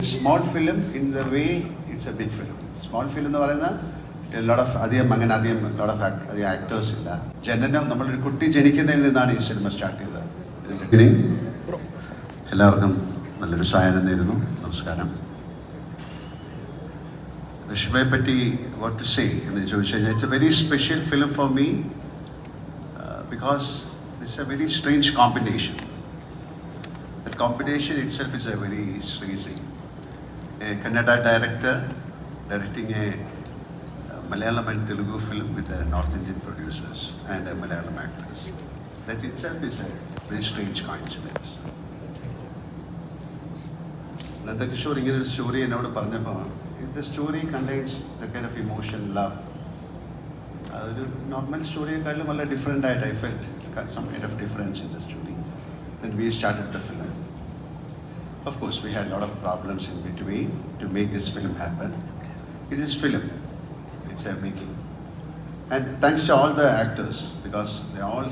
Small film in the way it's a big film. Small film എന്ന് പറയുന്ന a lot of lot of actors ഇല്ല. ജനനം നമ്മളൊരു കുട്ടി ജനിക്കുന്നതിൽ നിന്നാണ് ഈ സിനിമ സ്റ്റാർട്ട് ചെയ്തത്. ഇതിൻ്റെ എല്ലാവർക്കും നല്ലൊരു സായനം നേരുന്നു. നമസ്കാരം. ഋഷിബയെ പറ്റി what to say എന്ന് ചോദിച്ചു കഴിഞ്ഞാൽ it's a very special film for me because it's a very strange combination. That combination itself is a very strange thing. A Kannada director directing a Malayalam and Telugu film with a North Indian producers and a Malayalam actors. That itself is a very strange coincidence. Nandakishore ഇങ്ങനെ ഒരു story എന്നോട് പറഞ്ഞപ്പോൾ the story contains the kind of emotion, love. അതൊരു normal സ്റ്റോറിയെക്കാളും വളരെ different ആയിട്ട് I felt some kind of difference in the story. Then we started the film. Of course, we had a lot of problems in between to make this film happen. It is film. It's a making. And thanks to all the actors because they all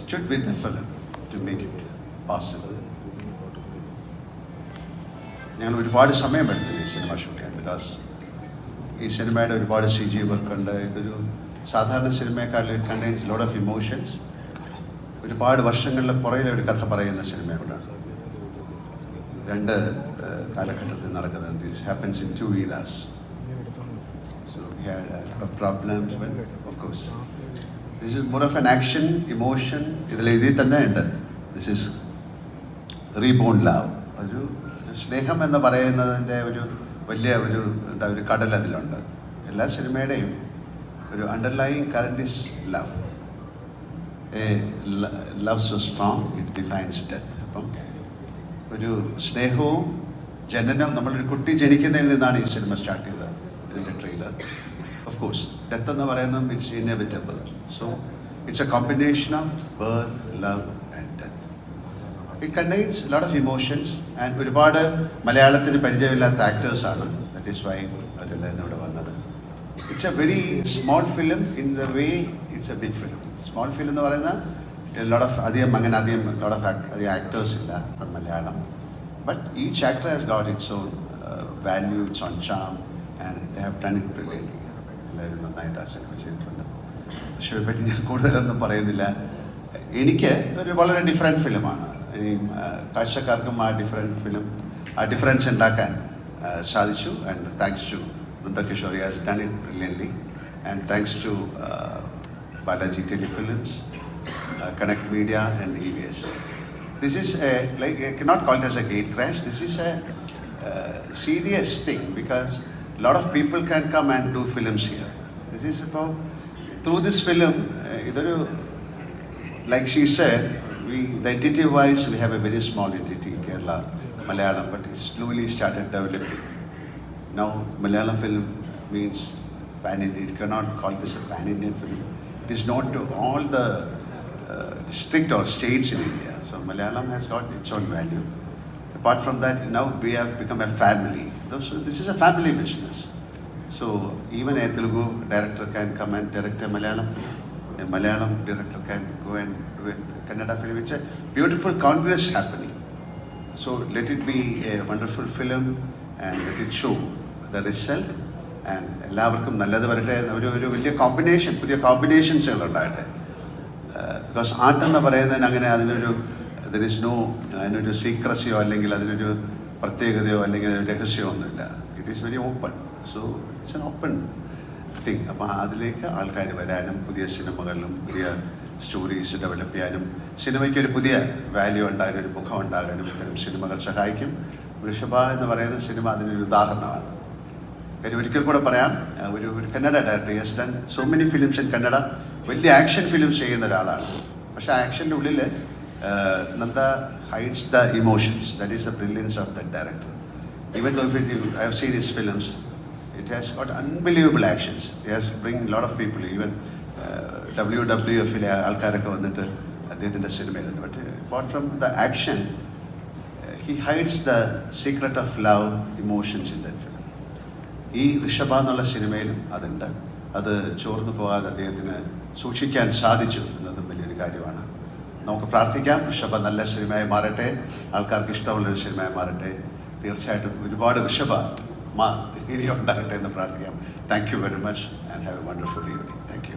stood with the film to make it possible. ഞങ്ങൾ ഒരുപാട് സമയമെടുത്തു ഈ cinema shoot ചെയ്യാൻ because ഈ സിനിമയുടെ ഒരുപാട് CG work ഉണ്ട്. ഇതൊരു സാധാരണ സിനിമയെക്കാൾ it contains lot of emotions. ഒരുപാട് വർഷങ്ങളുടെ പുറകിലെ ഒരു കഥ പറയുന്ന സിനിമയോടാണ്. രണ്ട് കാലഘട്ടത്തിൽ നടക്കുന്നുണ്ട്. It happens in 2 eras. So we had a lot of problems but of course this is more of an action emotion. ഇതിൽ എഴുതി തന്നെ ഉണ്ട് this is reborn love. ഒരു സ്നേഹം എന്ന് പറയുന്നതിൻ്റെ ഒരു വലിയ ഒരു കടൽ അതിലുണ്ട്. എല്ലാ സിനിമയുടെയും ഒരു underlying current is love. Love so strong it defines death. അപ്പം ഒരു സ്നേഹവും ജനനം നമ്മളൊരു കുട്ടി ജനിക്കുന്നതിൽ നിന്നാണ് ഈ സിനിമ സ്റ്റാർട്ട് ചെയ്തത്. ഇതിൻ്റെ ട്രെയിലർ ഓഫ് കോഴ്സ് ഡെത്ത് എന്ന് പറയുന്നത് it's inevitable. So it's A combination of birth love and death. It contains lot of emotions and ഒരുപാട് മലയാളത്തിന് പരിചയമില്ലാത്ത ആക്ടേഴ്സാണ്. ദറ്റ് ഈസ് വൈ അവരെല്ലാം ഇന്നിവിടെ വന്നത്. It's a very small film in the way it's a big film. Small film എന്ന് പറയുന്ന lot of lot of actors ഇല്ല from Malayalam. But each actor has got its own value, its own charm and they have done it brilliantly. എല്ലാവരും നന്നായിട്ട് ആ cinema ചെയ്തിട്ടുണ്ട്. ഷോയെ പറ്റി ഞാൻ കൂടുതലൊന്നും പറയുന്നില്ല. എനിക്ക് ഒരു വളരെ ഡിഫറെൻറ്റ് ഫിലിമാണ്. ഇനി കാഴ്ചക്കാർക്കും ആ ഡിഫറൻസ് ഉണ്ടാക്കാൻ സാധിച്ചു. And thanks to Nandakishore, has done it brilliantly. And thanks to Balaji Telefilms, Connect Media and EVS. This is I cannot call it as a gate crash. This is a serious thing because a lot of people can come and do films here. This is about, through this film, like she said, the entity wise we have a very small entity, Kerala, Malayalam, but it slowly started developing. Now Malayalam film means pan-Indian. You cannot call this a pan-Indian film. It is not to all the district or states in India. So Malayalam has got its own value. Apart from that, now we have become a family. So this is a family business. So even a Telugu director can come and direct a Malayalam film. A Malayalam director can go and do a Kannada film. It's a beautiful congress happening. So let it be a wonderful film and let it show the result. And എല്ലാവർക്കും നല്ലത് വരട്ടെ. ഒരു വലിയ combination, പുതിയ കോമ്പിനേഷൻസുകൾ ഉണ്ടാകട്ടെ. Because art എന്ന് പറയുന്നതിന് അങ്ങനെ അതിനൊരു സീക്രസിയോ അല്ലെങ്കിൽ അതിനൊരു പ്രത്യേകതയോ അല്ലെങ്കിൽ രഹസ്യമോ ഒന്നുമില്ല. It is very open. So it's an open thing. അപ്പോൾ അതിലേക്ക് ആൾക്കാർ വരാനും പുതിയ സിനിമകളിലും പുതിയ സ്റ്റോറീസ് ഡെവലപ്പ് ചെയ്യാനും സിനിമയ്ക്കൊരു പുതിയ വാല്യൂ ഉണ്ടാകാനും ഒരു മുഖം ഉണ്ടാകാനും ഇത്തരം സിനിമകൾ സഹായിക്കും. വൃഷഭ എന്ന് പറയുന്ന സിനിമ അതിനൊരു ഉദാഹരണമാണ്. കാര്യം ഒരിക്കൽ കൂടെ പറയാം, ഒരു Kannada director has done so many films in Kannada. വലിയ ആക്ഷൻ ഫിലിംസ് ചെയ്യുന്ന ഒരാളാണ്. പക്ഷേ ആ ആക്ഷൻ്റെ ഉള്ളിൽ നന്ദ hides the emotions. That is the brilliance of the director. Even though if I have seen his films, it has got unbelievable actions. It has bring lot of people. Even WWFിലെ ആൾക്കാരൊക്കെ വന്നിട്ട് അദ്ദേഹത്തിൻ്റെ സിനിമ ചെയ്തിട്ടുണ്ട്. But apart from the action he hides the secret of love emotions in the film. ഈ ഋഷഭ എന്നുള്ള സിനിമയിലും അതുണ്ട്. അത് ചോർന്നു പോകാതെ അദ്ദേഹത്തിന് സൂക്ഷിക്കാൻ സാധിച്ചു എന്നതും വലിയൊരു കാര്യമാണ്. നമുക്ക് പ്രാർത്ഥിക്കാം ഋഷഭ നല്ല സിനിമയായി മാറട്ടെ, ആൾക്കാർക്ക് ഇഷ്ടമുള്ളൊരു സിനിമയായി മാറട്ടെ. തീർച്ചയായിട്ടും ഒരുപാട് ഇനി ഉണ്ടാകട്ടെ എന്ന് പ്രാർത്ഥിക്കാം. Thank you very much and have A wonderful evening. Thank you.